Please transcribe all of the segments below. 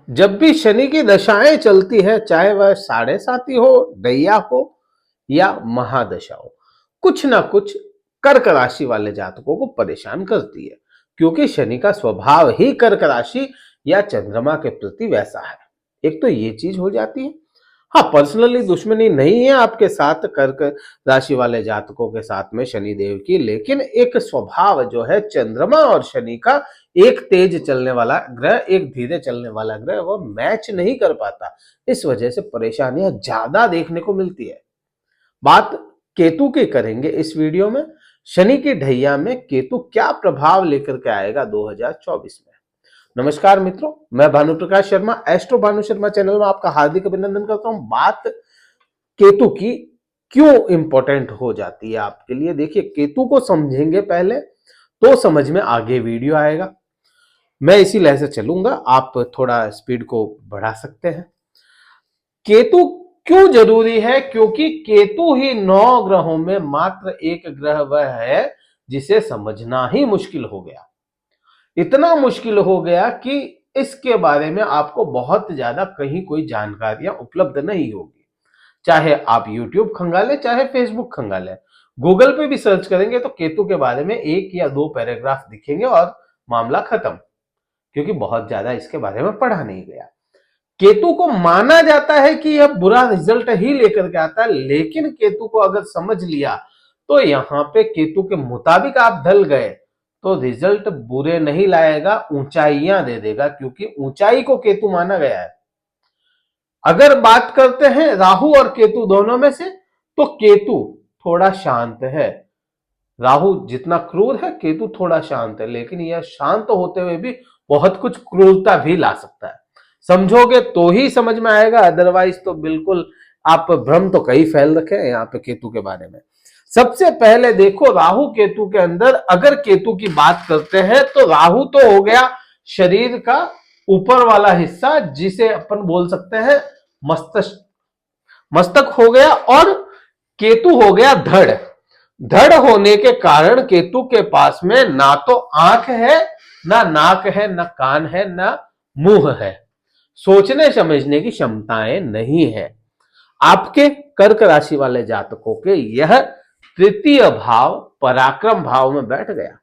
जब भी शनि की दशाएं चलती है, चाहे वह साढ़े साती हो, दैया हो या महादशा हो, कुछ ना कुछ कर्क राशि वाले जातकों को परेशान करती है, क्योंकि शनि का स्वभाव ही कर्क राशि या चंद्रमा के प्रति वैसा है। एक तो ये चीज हो जाती है। हाँ, पर्सनली दुश्मनी नहीं है आपके साथ कर्क राशि वाले जातकों के साथ में शनि देव की, लेकिन एक स्वभाव जो है चंद्रमा और शनि का, एक तेज चलने वाला ग्रह, एक धीरे चलने वाला ग्रह, वो मैच नहीं कर पाता। इस वजह से परेशानियां ज्यादा देखने को मिलती है। बात केतु की करेंगे इस वीडियो में। शनि की ढैया में केतु क्या प्रभाव लेकर के आएगा 2024 में। नमस्कार मित्रों, मैं भानु प्रकाश शर्मा, एस्ट्रो भानु शर्मा चैनल में आपका हार्दिक अभिनंदन करता हूं। बात केतु की क्यों इंपॉर्टेंट हो जाती है आपके लिए, देखिए केतु को समझेंगे पहले तो समझ में आगे वीडियो आएगा। मैं इसी लहर से चलूंगा, आप थोड़ा स्पीड को बढ़ा सकते हैं। केतु क्यों जरूरी है? क्योंकि केतु ही 9 ग्रहों में मात्र एक ग्रह वह है जिसे समझना ही मुश्किल हो गया। इतना मुश्किल हो गया कि इसके बारे में आपको बहुत ज्यादा कहीं कोई जानकारियां उपलब्ध नहीं होगी। चाहे आप YouTube खंगालें, चाहे Facebook खंगालें, गूगल पे भी सर्च करेंगे तो केतु के बारे में 1 या 2 पैराग्राफ दिखेंगे और मामला खत्म, क्योंकि बहुत ज्यादा इसके बारे में पढ़ा नहीं गया। केतु को माना जाता है कि यह बुरा रिजल्ट ही लेकर के आता है, लेकिन केतु को अगर समझ लिया तो यहां पे केतु के मुताबिक आप ढल गए तो रिजल्ट बुरे नहीं लाएगा, ऊंचाइयां दे देगा, क्योंकि ऊंचाई को केतु माना गया है। अगर बात करते हैं राहु और केतु दोनों में से, तो केतु थोड़ा शांत है। राहु जितना क्रूर है, केतु थोड़ा शांत है, लेकिन यह शांत होते हुए भी बहुत कुछ क्रूरता भी ला सकता है। समझोगे तो ही समझ में आएगा, अदरवाइज तो बिल्कुल आप भ्रम तो कई फैल रखे हैं यहाँ पे केतु के बारे में। सबसे पहले देखो, राहु केतु के अंदर अगर केतु की बात करते हैं तो राहु तो हो गया शरीर का ऊपर वाला हिस्सा, जिसे अपन बोल सकते हैं मस्तिष्क, मस्तक हो गया, और केतु हो गया धड़। धड़ होने के कारण केतु के पास में ना तो आंख है, ना नाक है, ना कान है, ना मुंह है। सोचने समझने की क्षमताएं नहीं है। आपके कर्क राशि वाले जातकों के यह तृतीय भाव पराक्रम भाव में बैठ गया।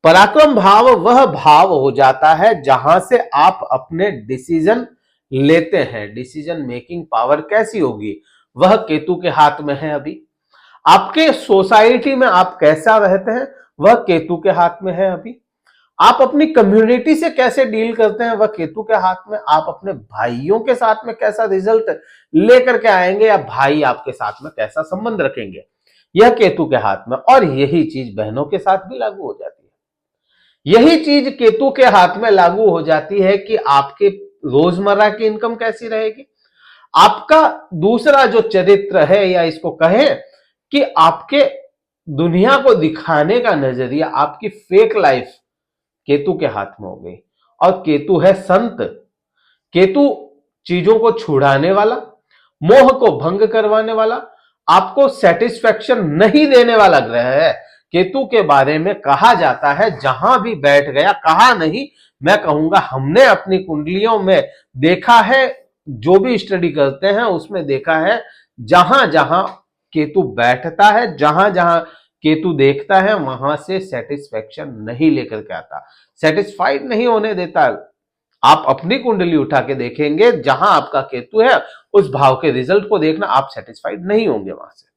पराक्रम भाव वह भाव हो जाता है जहां से आप अपने डिसीजन लेते हैं। डिसीजन मेकिंग पावर कैसी होगी, वह केतु के हाथ में है। अभी आपके सोसाइटी में आप कैसा रहते हैं, वह केतु के हाथ में है। अभी आप अपनी कम्युनिटी से कैसे डील करते हैं, वह केतु के हाथ में। आप अपने भाइयों के साथ में कैसा रिजल्ट लेकर के आएंगे, या भाई आपके साथ में कैसा संबंध रखेंगे, यह केतु के हाथ में। और यही चीज बहनों के साथ भी लागू हो जाती है। यही चीज केतु के हाथ में लागू हो जाती है कि आपके रोजमर्रा की इनकम कैसी रहेगी, आपका दूसरा जो चरित्र है, या इसको कहें कि आपके दुनिया को दिखाने का नजरिया, आपकी फेक लाइफ केतु के हाथ में हो गई। और केतु है संत। केतु चीजों को छुड़ाने वाला, मोह को भंग करवाने वाला, आपको सेटिस्फेक्शन नहीं देने वाला ग्रह है। केतु के बारे में कहा जाता है, जहां भी बैठ गया, कहा नहीं, मैं कहूंगा हमने अपनी कुंडलियों में देखा है, जो भी स्टडी करते हैं उसमें देखा है, जहां जहां केतु बैठता है, जहां जहां केतु देखता है, वहां से सेटिस्फेक्शन नहीं लेकर के आता, सेटिस्फाइड नहीं होने देता। आप अपनी कुंडली उठा के देखेंगे, जहां आपका केतु है उस भाव के रिजल्ट को देखना, आप सेटिस्फाइड नहीं होंगे, वहां से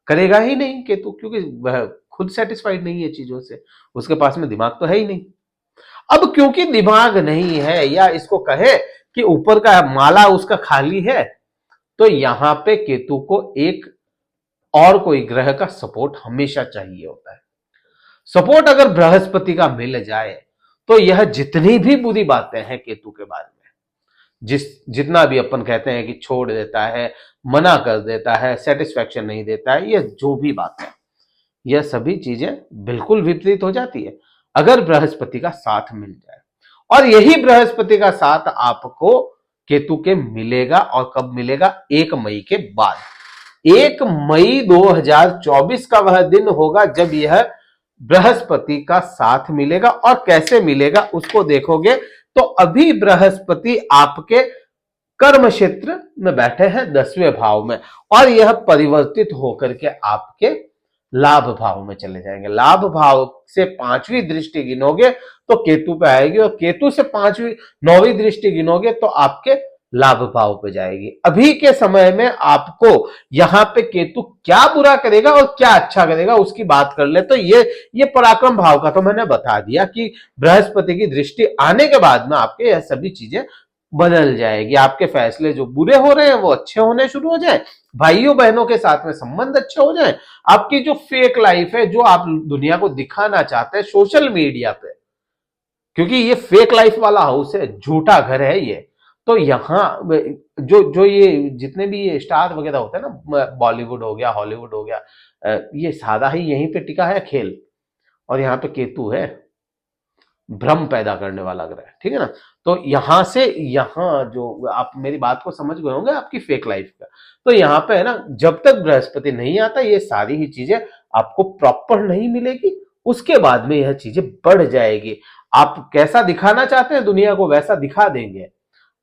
करेगा ही नहीं केतु, क्योंकि वह खुद सेटिस्फाइड नहीं है चीजों से, उसके पास में दिमाग तो है ही नहीं। अब क्योंकि दिमाग नहीं है, या इसको कहे कि ऊपर का माला उसका खाली है, तो यहां पे केतु को एक और कोई ग्रह का सपोर्ट हमेशा चाहिए होता है। सपोर्ट अगर बृहस्पति का मिल जाए तो यह जितनी भी बुरी बातें हैं केतु के बारे में, जितना भी अपन कहते हैं कि छोड़ देता है, मना कर देता है, सेटिस्फेक्शन नहीं देता है, यह जो भी बात है, यह सभी चीजें बिल्कुल विपरीत हो जाती है अगर बृहस्पति का साथ मिल जाए। और यही बृहस्पति का साथ आपको केतु के मिलेगा, और कब मिलेगा? 1 मई के बाद। 1 मई 2024 का वह दिन होगा जब यह बृहस्पति का साथ मिलेगा। और कैसे मिलेगा उसको देखोगे, तो अभी बृहस्पति आपके कर्म क्षेत्र में बैठे हैं 10वें भाव में, और यह परिवर्तित होकर के आपके लाभ भाव में चले जाएंगे। लाभ भाव से 5वीं दृष्टि गिनोगे तो केतु पे आएगी, और केतु से 9वीं दृष्टि गिनोगे तो आपके लाभ भाव पे जाएगी। अभी के समय में आपको यहां पे केतु क्या बुरा करेगा और क्या अच्छा करेगा उसकी बात कर ले तो ये पराक्रम भाव का तो मैंने बता दिया कि बृहस्पति की दृष्टि आने के बाद में आपके यह सभी चीजें बदल जाएगी। आपके फैसले जो बुरे हो रहे हैं वो अच्छे होने शुरू हो जाए, भाइयों बहनों के साथ में संबंध अच्छे हो जाए, आपकी जो फेक लाइफ है, जो आप दुनिया को दिखाना चाहते हैं सोशल मीडिया पे, क्योंकि ये फेक लाइफ वाला हाउस है, झूठा घर है ये, तो यहाँ जो ये जितने भी ये स्टार वगैरह होते हैं ना, बॉलीवुड हो गया, हॉलीवुड हो गया, ये सादा ही यहीं पे टिका है खेल, और यहाँ पे केतु है, भ्रम पैदा करने वाला ग्रह, ठीक है ना। तो यहां से यहां जो आप मेरी बात को समझ गए होंगे आपकी फेक लाइफ का, तो यहाँ पे है ना, जब तक बृहस्पति नहीं आता ये सारी ही चीजें आपको प्रॉपर नहीं मिलेगी, उसके बाद में यह चीजें बढ़ जाएगी। आप कैसा दिखाना चाहते हैं दुनिया को वैसा दिखा देंगे,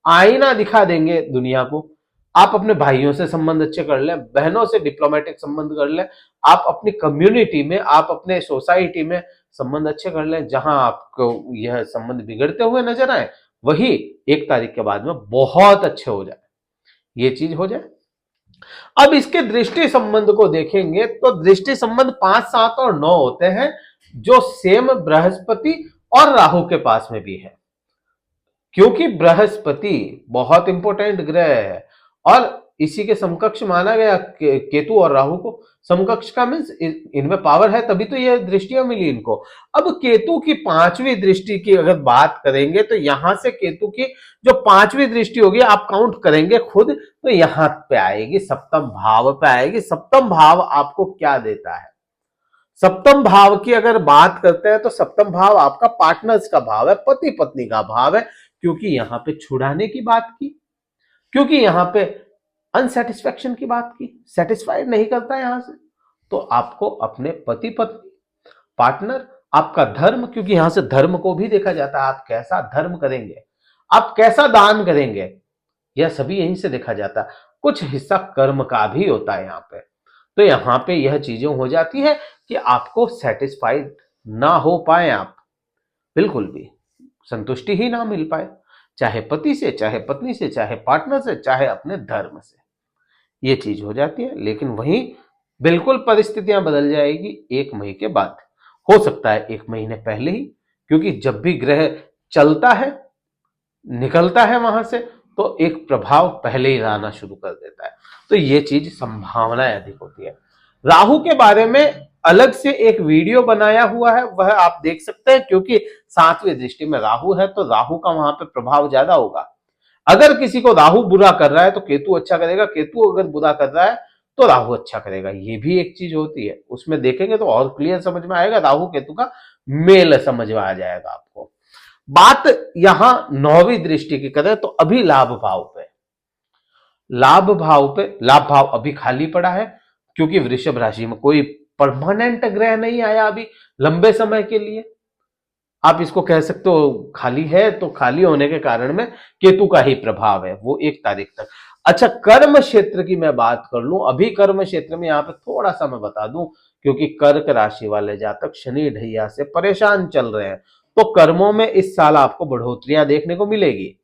आईना दिखा देंगे दुनिया को। आप अपने भाइयों से संबंध अच्छे कर लें, बहनों से डिप्लोमेटिक संबंध कर लें, आप अपनी कम्युनिटी में, आप अपने सोसाइटी में संबंध अच्छे कर लें, जहां आपको यह संबंध बिगड़ते हुए नजर आए वही 1 तारीख के बाद में बहुत अच्छे हो जाए, ये चीज हो जाए। अब इसके दृष्टि संबंध को देखेंगे तो दृष्टि संबंध 5, 7 और 9 होते हैं, जो सेम बृहस्पति और राहु के पास में भी है, क्योंकि बृहस्पति बहुत इंपॉर्टेंट ग्रह है और इसी के समकक्ष माना गया केतु और राहु को। समकक्ष का मीन्स इनमें पावर है, तभी तो ये दृष्टियां मिली इनको। अब केतु की 5वीं दृष्टि की अगर बात करेंगे तो यहां से केतु की जो 5वीं दृष्टि होगी, आप काउंट करेंगे खुद तो यहां पे आएगी, सप्तम भाव पे आएगी। सप्तम भाव आपको क्या देता है? सप्तम भाव की अगर बात करते हैं तो सप्तम भाव आपका पार्टनर्स का भाव है, पति पत्नी का भाव है, क्योंकि यहां पे छुड़ाने की बात की, क्योंकि यहां पे अनसेटिस्फैक्शन की बात की, सेटिस्फाइड नहीं करता यहां से, तो आपको अपने पति पत्नी, पार्टनर, आपका धर्म, क्योंकि यहां से धर्म को भी देखा जाता है, आप कैसा धर्म करेंगे, आप कैसा दान करेंगे, यह सभी यहीं से देखा जाता है। कुछ हिस्सा कर्म का भी होता है यहां पे, तो यहां पे यह चीजें हो जाती है कि आपको सेटिस्फाइड ना हो पाए, आप बिल्कुल भी संतुष्टि ही ना मिल पाए, चाहे पति से, चाहे पत्नी से, चाहे पार्टनर से, चाहे अपने धर्म से, ये चीज हो जाती है। लेकिन वहीं बिल्कुल परिस्थितियां बदल जाएगी 1 मई के बाद, हो सकता है 1 महीने पहले ही, क्योंकि जब भी ग्रह चलता है, निकलता है वहां से, तो एक प्रभाव पहले ही आना शुरू कर देता है, तो ये चीज संभावनाएं अधिक होती है। राहु के बारे में अलग से एक वीडियो बनाया हुआ है, वह आप देख सकते हैं, क्योंकि 7वीं दृष्टि में राहु है तो राहु का वहां पे प्रभाव ज्यादा होगा। अगर किसी को राहु बुरा कर रहा है तो केतु अच्छा करेगा, केतु अगर बुरा कर रहा है तो राहु अच्छा करेगा, ये भी एक चीज होती है। उसमें देखेंगे तो और क्लियर समझ में आएगा, राहु केतु का मेल समझ में आ जाएगा आपको। बात यहां 9वीं दृष्टि की करें तो अभी लाभ भाव पे, लाभ भाव अभी खाली पड़ा है, क्योंकि वृषभ राशि में कोई परमानेंट ग्रह नहीं आया अभी लंबे समय के लिए। आप इसको कह सकते हो खाली है, तो खाली होने के कारण में केतु का ही प्रभाव है वो 1 तारीख तक। अच्छा, कर्म क्षेत्र की मैं बात कर लूं, अभी कर्म क्षेत्र में यहां पे थोड़ा सा मैं बता दूं, क्योंकि कर्क राशि वाले जातक शनि ढैया से परेशान चल रहे हैं, तो कर्मों में इस साल आपको बढ़ोतरियां देखने को मिलेगी।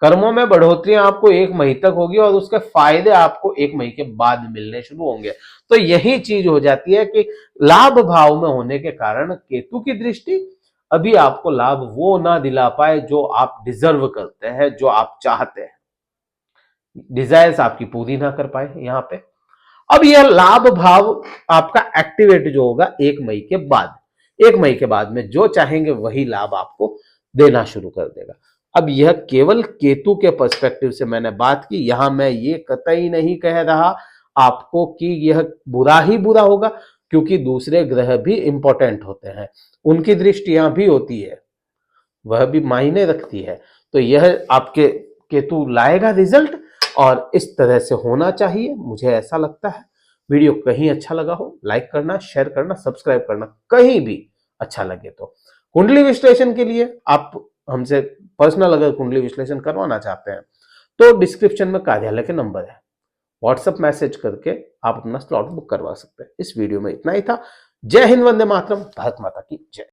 कर्मों में बढ़ोतरियां आपको 1 मई तक होगी और उसके फायदे आपको 1 मई के बाद मिलने शुरू होंगे। तो यही चीज हो जाती है कि लाभ भाव में होने के कारण केतु की दृष्टि अभी आपको लाभ वो ना दिला पाए जो आप डिजर्व करते हैं, जो आप चाहते हैं, डिजायर्स आपकी पूरी ना कर पाए यहां पे। अब यह लाभ भाव आपका एक्टिवेट जो होगा 1 मई के बाद, 1 मई के बाद में जो चाहेंगे वही लाभ आपको देना शुरू कर देगा। अब यह केवल केतु के पर्सपेक्टिव से मैंने बात की, यहां मैं ये कतई नहीं कह रहा आपको कि यह बुरा ही बुरा होगा, क्योंकि दूसरे ग्रह भी इंपॉर्टेंट होते हैं, उनकी दृष्टियां भी होती है, वह भी मायने रखती है। तो यह आपके केतु लाएगा रिजल्ट, और इस तरह से होना चाहिए, मुझे ऐसा लगता है। वीडियो कहीं अच्छा लगा हो लाइक करना, शेयर करना, सब्सक्राइब करना, कहीं भी अच्छा लगे तो। कुंडली विश्लेषण के लिए आप हमसे पर्सनल अगर कुंडली विश्लेषण करवाना चाहते हैं तो डिस्क्रिप्शन में कार्यालय के नंबर है, व्हाट्सएप मैसेज करके आप अपना स्लॉट बुक करवा सकते हैं। इस वीडियो में इतना ही था। जय हिंद, वंदे मातरम, भारत माता की जय।